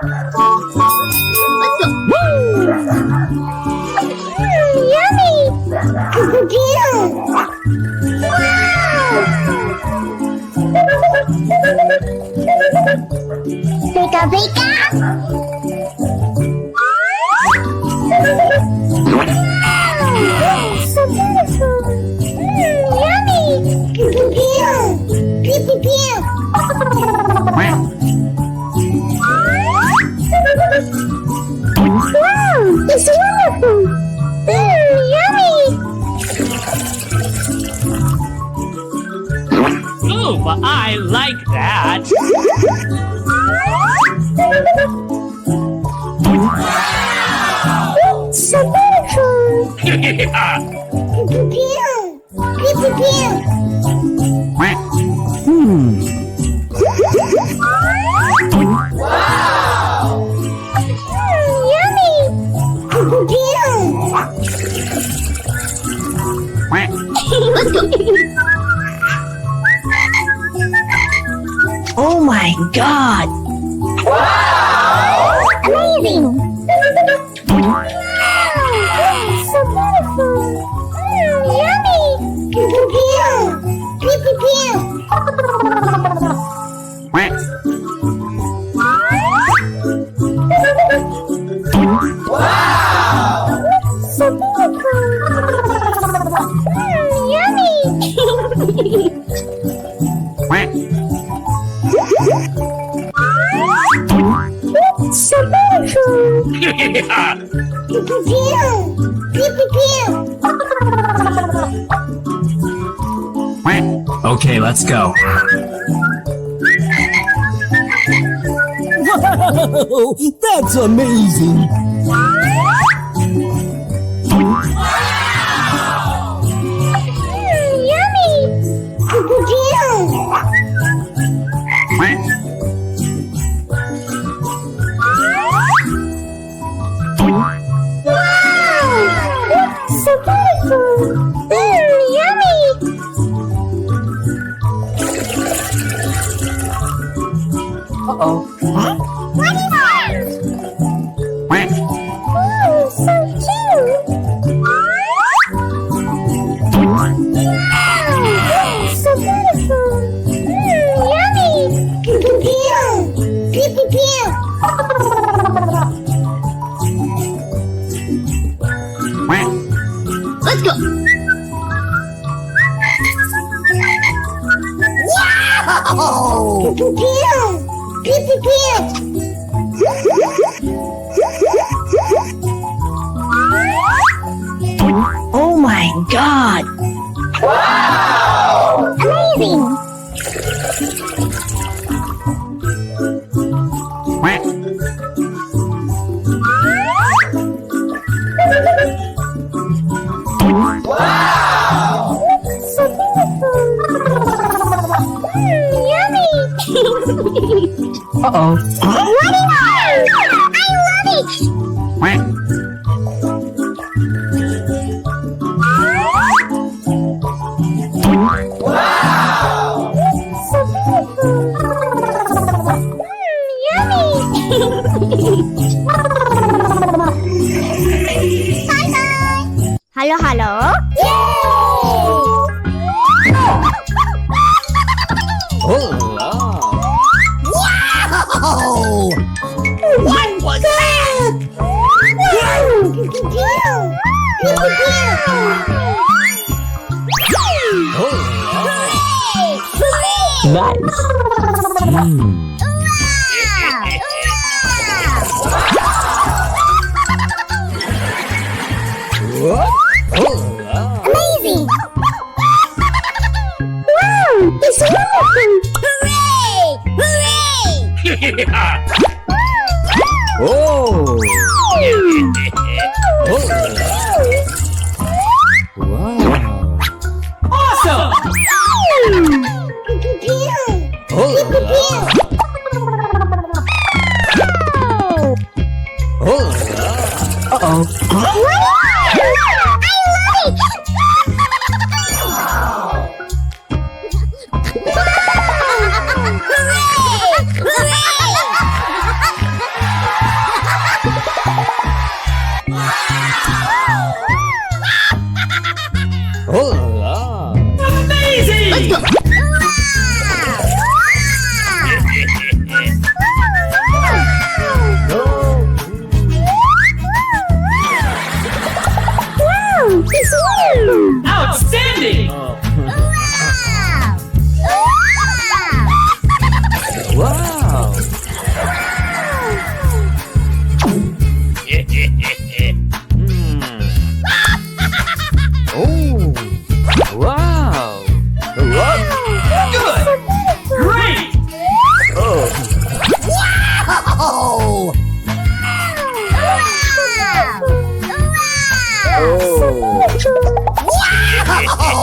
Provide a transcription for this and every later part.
Let's go. Yummy. Pika pika. So beautiful. Yummy. Pew pew pew. Wow, it's wonderful. Yummy. Oh, but I like that. It's so beautiful. Pew pew pew. Pew pew pew. Yummy. Pew pew pew. Let's go. Oh my god! Amazing. Wow, so beautiful. Yummy. Pew pew pew. Pew pew pew. So beautiful. Yummy. So beautiful. Pew pew pew. Pew pew pew. Okay, let's go. Wow, that's amazing. Yummy. Pew pew pew. Wow, so beautiful. Yummy. Uh-oh. Huh? What is that? Oh, so cute. Wow, so beautiful. Yummy. Pew pew pew. Pew pew pew. Let's go. Wow! Pew pew. Pew pew pew. Oh my god! Amazing. So beautiful. Yummy. Uh-oh. What is that? I love it. So beautiful. Yummy. Bye bye. Hello, hello. Yay! Wow! What was that? Nice. Amazing! Wow! It's wonderful! Hooray! Hooray! Oh! Wow! Awesome! Uh-oh.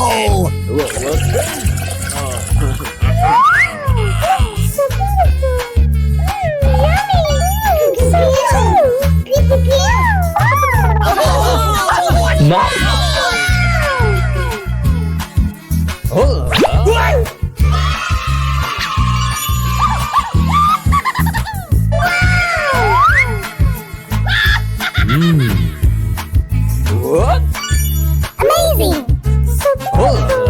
So beautiful. Yummy. Pew, pew, pew. Nice. Amazing. So beautiful.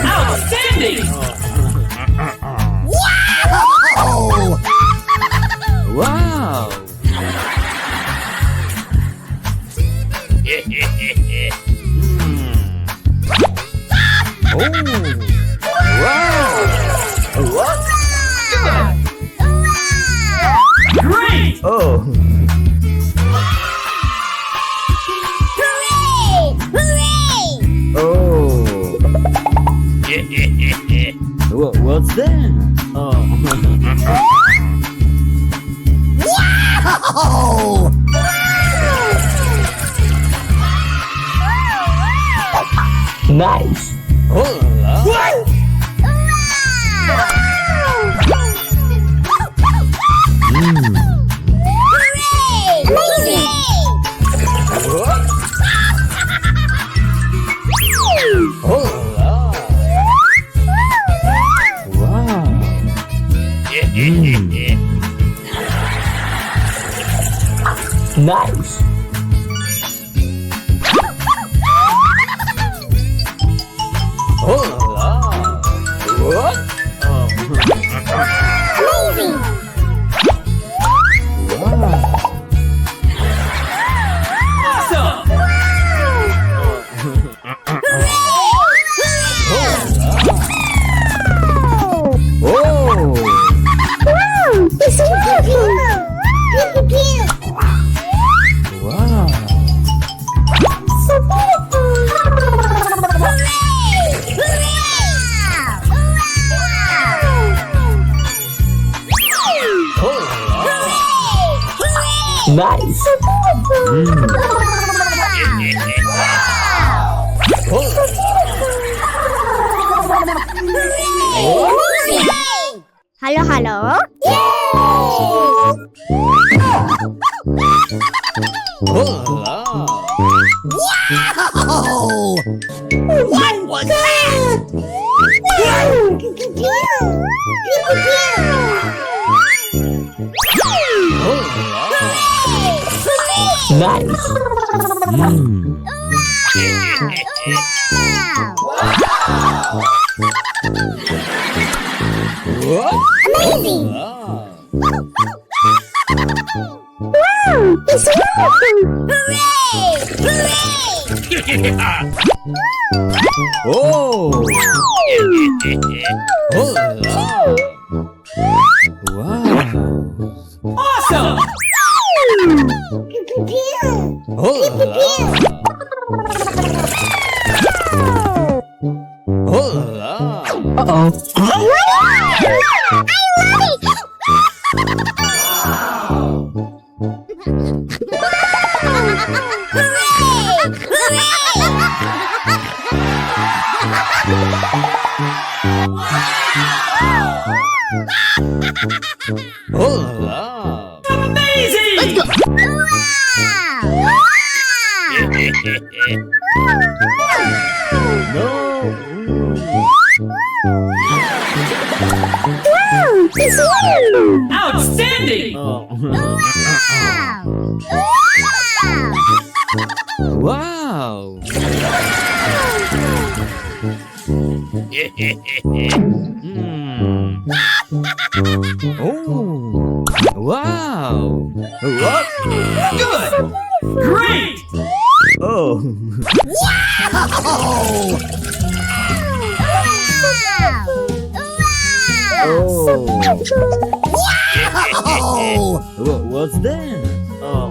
Outstanding! Wow! Great! Oh! Hooray! Oh! What's that? Oh! Nice. Nice. Awesome! It's wonderful. Pew, pew, pew. Wow! So beautiful. Nice. So beautiful. Hello, hello. What was that? Nice. Amazing! Wow! It's wonderful! Hooray! Oh! Wow! Awesome! Pew, pew, pew. Uh-oh. Amazing! Outstanding! Wow! Oh! Wow! What? Good! Great! Oh! What's that? Oh!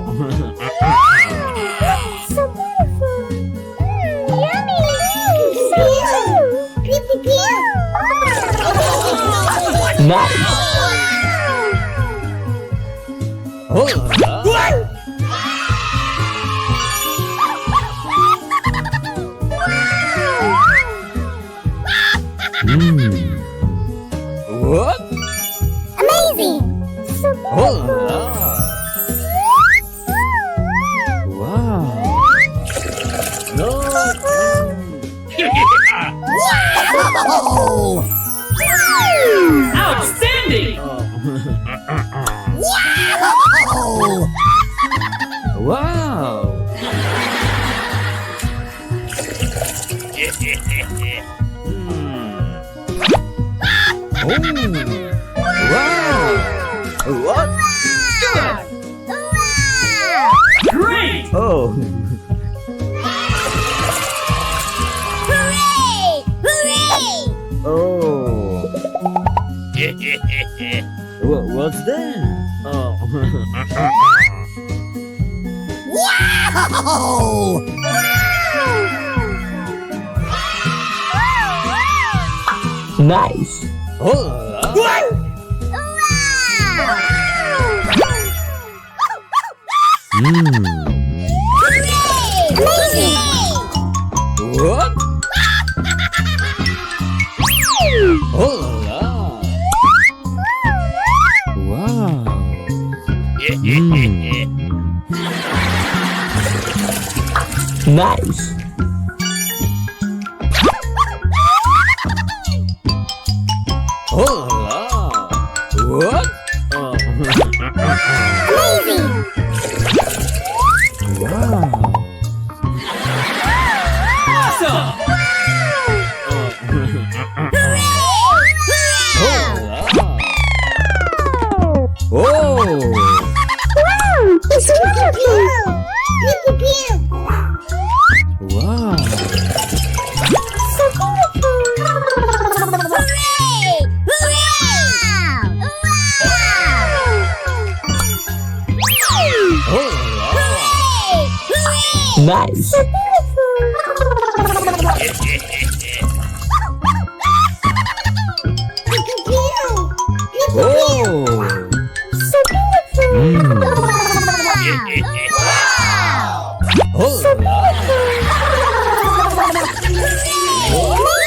So beautiful! Yummy! So pew, pew, pew. Nice. Oh, la. What? Amazing. Oh, la. Wow. No. Outstanding! Wow. Oh. Wow. What? Good! Great! Oh. Hooray! Hooray! Oh. What's that? Oh. Nice. Oh. What? Oh la. Wow. Nice. Oh la. What? Oh. Wow. Awesome! Oh. It's wonderful! Pew, pew, pew. Wow. So beautiful! Hooray! Hooray! Nice. So beautiful! Pew, pew, pew. Pew, pew, pew. Oh. So beautiful! Oh la.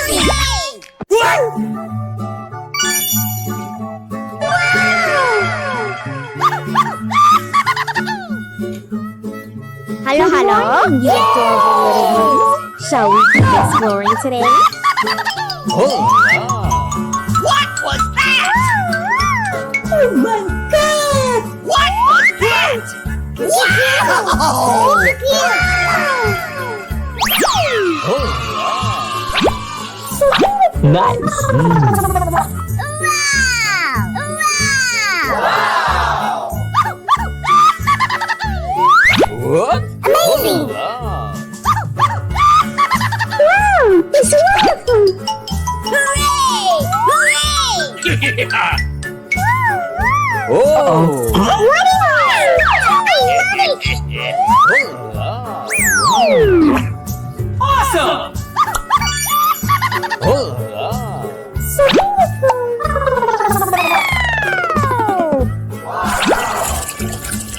Hello, hello. You adorable little ones. Shall we keep exploring today? Oh la. Oh my God! What was that? Oh la. Nice. What? Amazing! Oh la. Wow! It's wonderful! Hooray! Hooray! Oh. What is it? Oh la. Awesome! Oh la. So beautiful!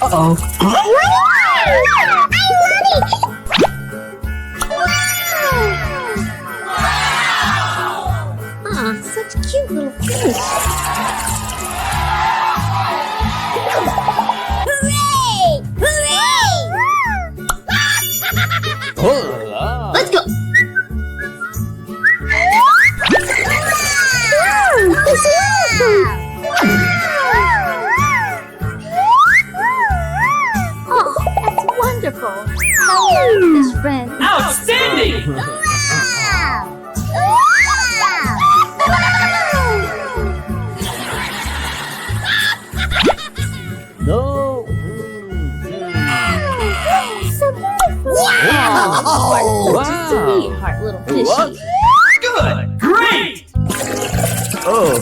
Uh-oh. I love it! Ah, such cute little fish. Hooray! Hooray! Oh la. Let's go. Wow! It's wonderful! Oh, that's wonderful. How nice, fish friend. Outstanding! No. So beautiful! Oh, Wow. sweetheart little fishy. What? Good! Great! Oh.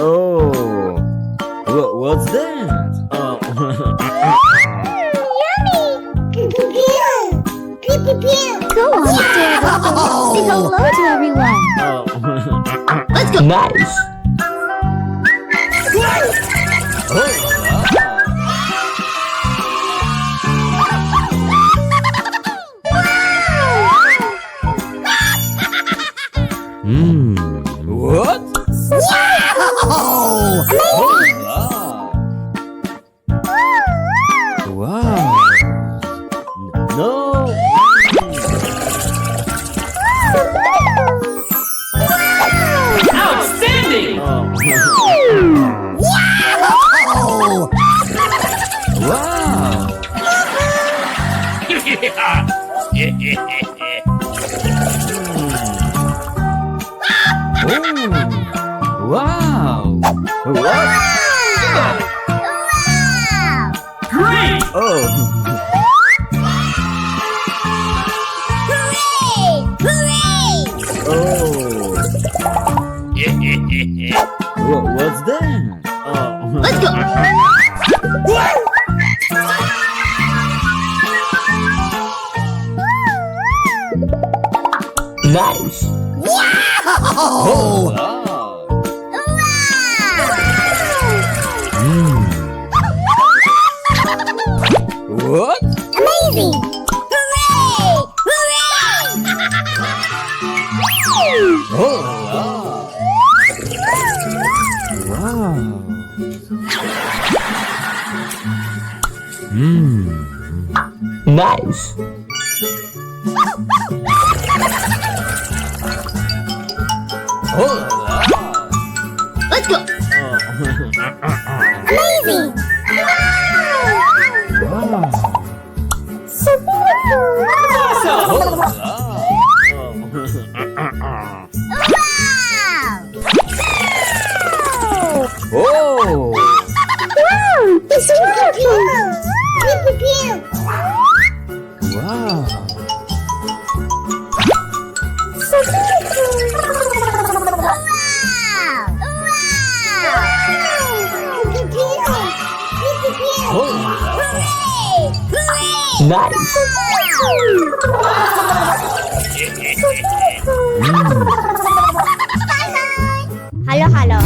Oh. What's that? Oh. Yummy! Pew, pew. Go on, adorable. Say hello to everyone. Oh. Nice. What? Wow. No. Outstanding! Wow. Oh. Wow. What? Great! Oh. Oh. What's that? Oh. Let's go. Nice. Oh. What? Amazing. Hooray! Hooray! Oh. Wow. Nice. Let's go. Amazing. Wow. So beautiful. Awesome! Wow! Oh. Wow! It's wonderful. Pew, pew, pew. Wow. So beautiful. Wow! Wow! Pew, pew, pew. Hooray! Hooray! Nice. Hello, hello.